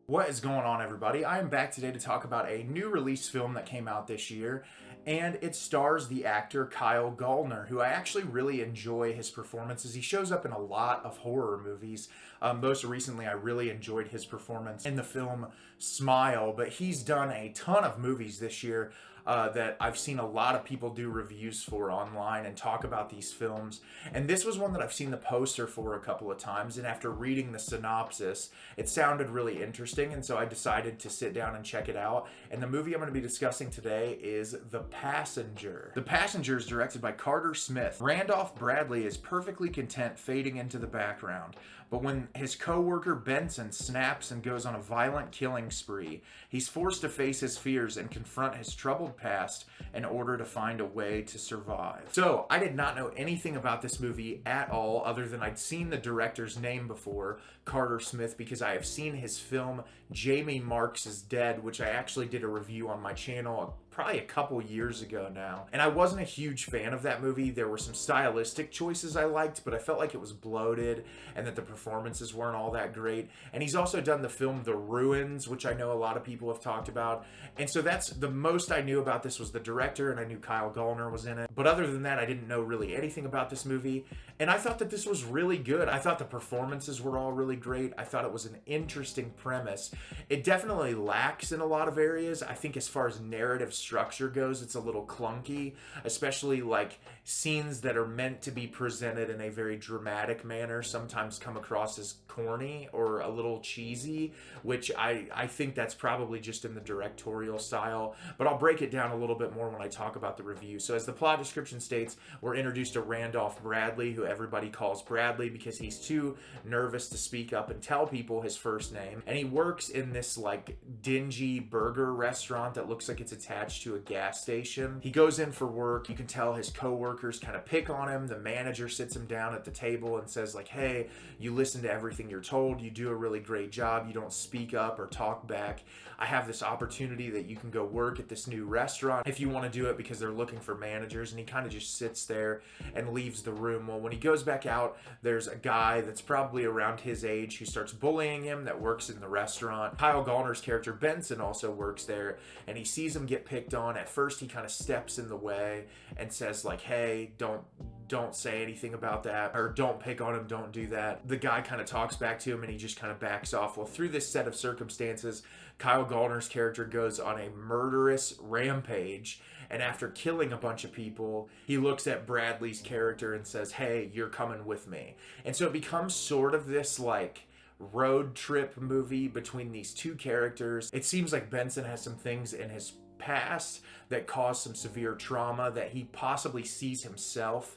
What is going on, everybody? I am back today to talk about a new release film that came out this year, and it stars the actor Kyle Gallner, who I actually really enjoy his performances. He shows up in a lot of horror movies. Most recently, I really enjoyed his performance in the film Smile, but he's done a ton of movies this year that I've seen a lot of people do reviews for online and talk about these films. And this was one that I've seen the poster for a couple of times, and after reading the synopsis, it sounded really interesting, and so I decided to sit down and check it out. And the movie I'm going to be discussing today is The Passenger. The Passenger is directed by Carter Smith. Randolph Bradley is perfectly content fading into the background, but when his co-worker Benson snaps and goes on a violent killing spree, he's forced to face his fears and confront his troubled past in order to find a way to survive. So, I did not know anything about this movie at all, other than I'd seen the director's name before, Carter Smith, because I have seen his film Jamie Marks is Dead, which I actually did a review on my channel probably a couple years ago now. And I wasn't a huge fan of that movie. There were some stylistic choices I liked, but I felt like it was bloated and that the performances weren't all that great. And he's also done the film The Ruins, which I know a lot of people have talked about. And so that's the most I knew about this was the director, and I knew Kyle Gallner was in it. But other than that, I didn't know really anything about this movie. And I thought that this was really good. I thought the performances were all really great. I thought it was an interesting premise. It definitely lacks in a lot of areas. I think as far as narrative structure goes, it's a little clunky, especially like scenes that are meant to be presented in a very dramatic manner sometimes come across as corny or a little cheesy, which I think that's probably just in the directorial style, but I'll break it down a little bit more when I talk about the review. So as the plot description states, we're introduced to Randolph Bradley, who everybody calls Bradley because he's too nervous to speak up and tell people his first name, and he works in this like dingy burger restaurant that looks like it's attached to a gas station. He goes in for work. You can tell his coworkers kind of pick on him. The manager sits him down at the table and says like, hey, you listen to everything you're told. You do a really great job. You don't speak up or talk back. I have this opportunity that you can go work at this new restaurant if you want to do it because they're looking for managers. And he kind of just sits there and leaves the room. Well, when he goes back out, there's a guy that's probably around his age who starts bullying him that works in the restaurant. Kyle Gallner's character Benson also works there, and he sees him get picked on. At first, he kind of steps in the way and says like, hey, don't say anything about that, or don't pick on him, don't do that. The guy kind of talks back to him and he just kind of backs off. Well, through this set of circumstances, Kyle Gallner's character goes on a murderous rampage, and after killing a bunch of people, he looks at Bradley's character and says, hey, you're coming with me. And so it becomes sort of this like road trip movie between these two characters. It seems like Benson has some things in his past that caused some severe trauma that he possibly sees himself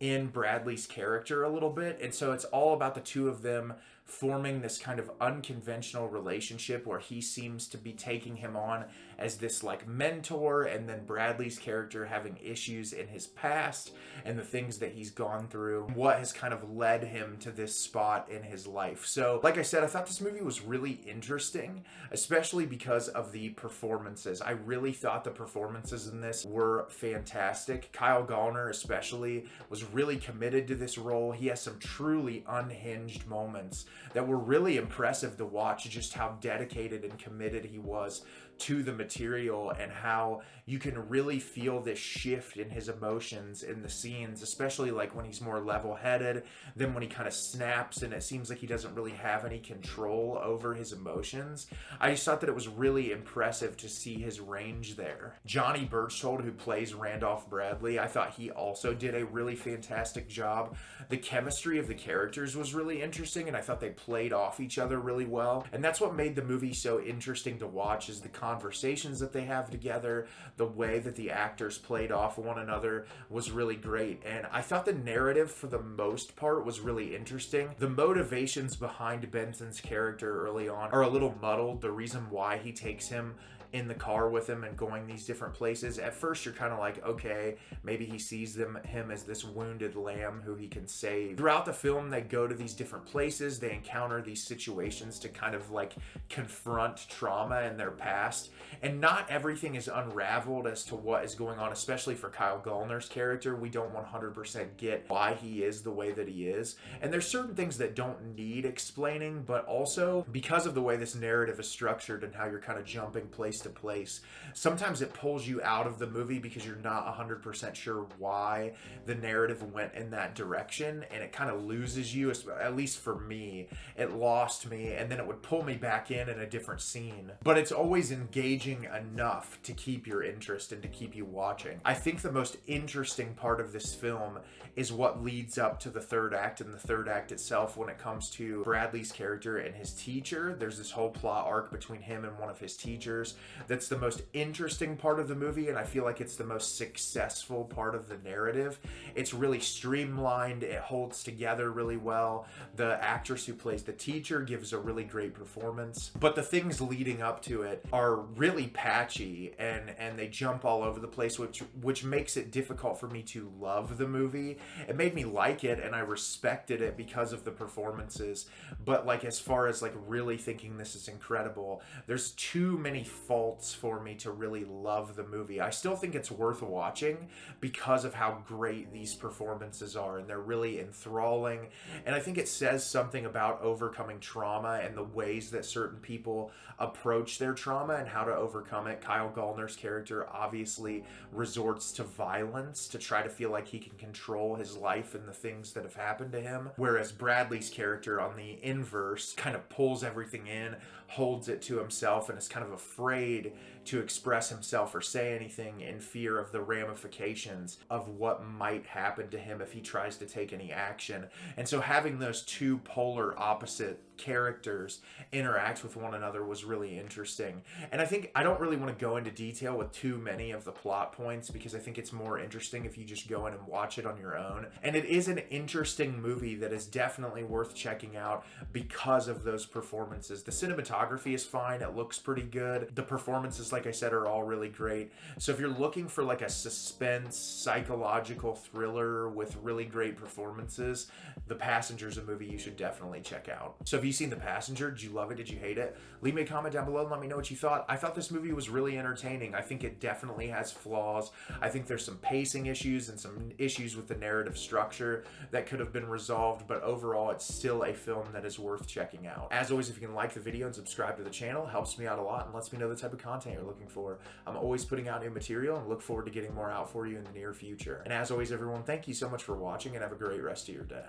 in Bradley's character a little bit. And so it's all about the two of them forming this kind of unconventional relationship where he seems to be taking him on as this like mentor, and then Bradley's character having issues in his past and the things that he's gone through, what has kind of led him to this spot in his life. So like I said, I thought this movie was really interesting, especially because of the performances. I really thought the performances in this were fantastic. Kyle Gallner especially was really committed to this role. He has some truly unhinged moments that were really impressive to watch, just how dedicated and committed he was to the material, and how you can really feel this shift in his emotions in the scenes, especially like when he's more level-headed, then when he kind of snaps and it seems like he doesn't really have any control over his emotions. I just thought that it was really impressive to see his range there. Johnny Berchtold, who plays Randolph Bradley, I thought he also did a really fantastic job. The chemistry of the characters was really interesting, and I thought they played off each other really well, and that's what made the movie so interesting to watch, is the conversations that they have together. The way that the actors played off one another was really great, and I thought the narrative for the most part was really interesting. The motivations behind Benson's character early on are a little muddled. The reason why he takes him in the car with him and going these different places. At first, you're kind of like, okay, maybe he sees him as this wounded lamb who he can save. Throughout the film, they go to these different places. They encounter these situations to kind of like confront trauma in their past. And not everything is unraveled as to what is going on, especially for Kyle Gallner's character. We don't 100% get why he is the way that he is. And there's certain things that don't need explaining, but also because of the way this narrative is structured and how you're kind of jumping place to place, sometimes it pulls you out of the movie because you're not 100% sure why the narrative went in that direction, and it kind of loses you. At least for me, it lost me, and then it would pull me back in a different scene. But it's always engaging enough to keep your interest and to keep you watching. I think the most interesting part of this film is what leads up to the third act and the third act itself when it comes to Bradley's character and his teacher. There's this whole plot arc between him and one of his teachers that's the most interesting part of the movie, and I feel like it's the most successful part of the narrative. It's really streamlined, it holds together really well. The actress who plays the teacher gives a really great performance, but the things leading up to it are really patchy and they jump all over the place, which makes it difficult for me to love the movie. It made me like it and I respected it because of the performances, but like as far as like really thinking this is incredible, there's too many faults for me to really love the movie. I still think it's worth watching because of how great these performances are, and they're really enthralling, and I think it says something about overcoming trauma and the ways that certain people approach their trauma and how to overcome it. Kyle Gallner's character obviously resorts to violence to try to feel like he can control his life and the things that have happened to him, whereas Bradley's character on the inverse kind of pulls everything in, holds it to himself, and is kind of afraid to express himself or say anything in fear of the ramifications of what might happen to him if he tries to take any action. And so having those two polar opposite characters interact with one another was really interesting. And I think I don't really want to go into detail with too many of the plot points because I think it's more interesting if you just go in and watch it on your own. And it is an interesting movie that is definitely worth checking out because of those performances. The cinematography is fine, it looks pretty good. The performances, like I said, are all really great. So if you're looking for like a suspense psychological thriller with really great performances, The Passenger is a movie you should definitely check out. So have you seen The Passenger? Did you love it? Did you hate it? Leave me a comment down below and let me know what you thought. I thought this movie was really entertaining. I think it definitely has flaws. I think there's some pacing issues and some issues with the narrative structure that could have been resolved, but overall it's still a film that is worth checking out. As always, if you can like the video and subscribe to the channel, it helps me out a lot and lets me know the type of content you're looking for. I'm always putting out new material and look forward to getting more out for you in the near future. And as always, everyone, thank you so much for watching and have a great rest of your day.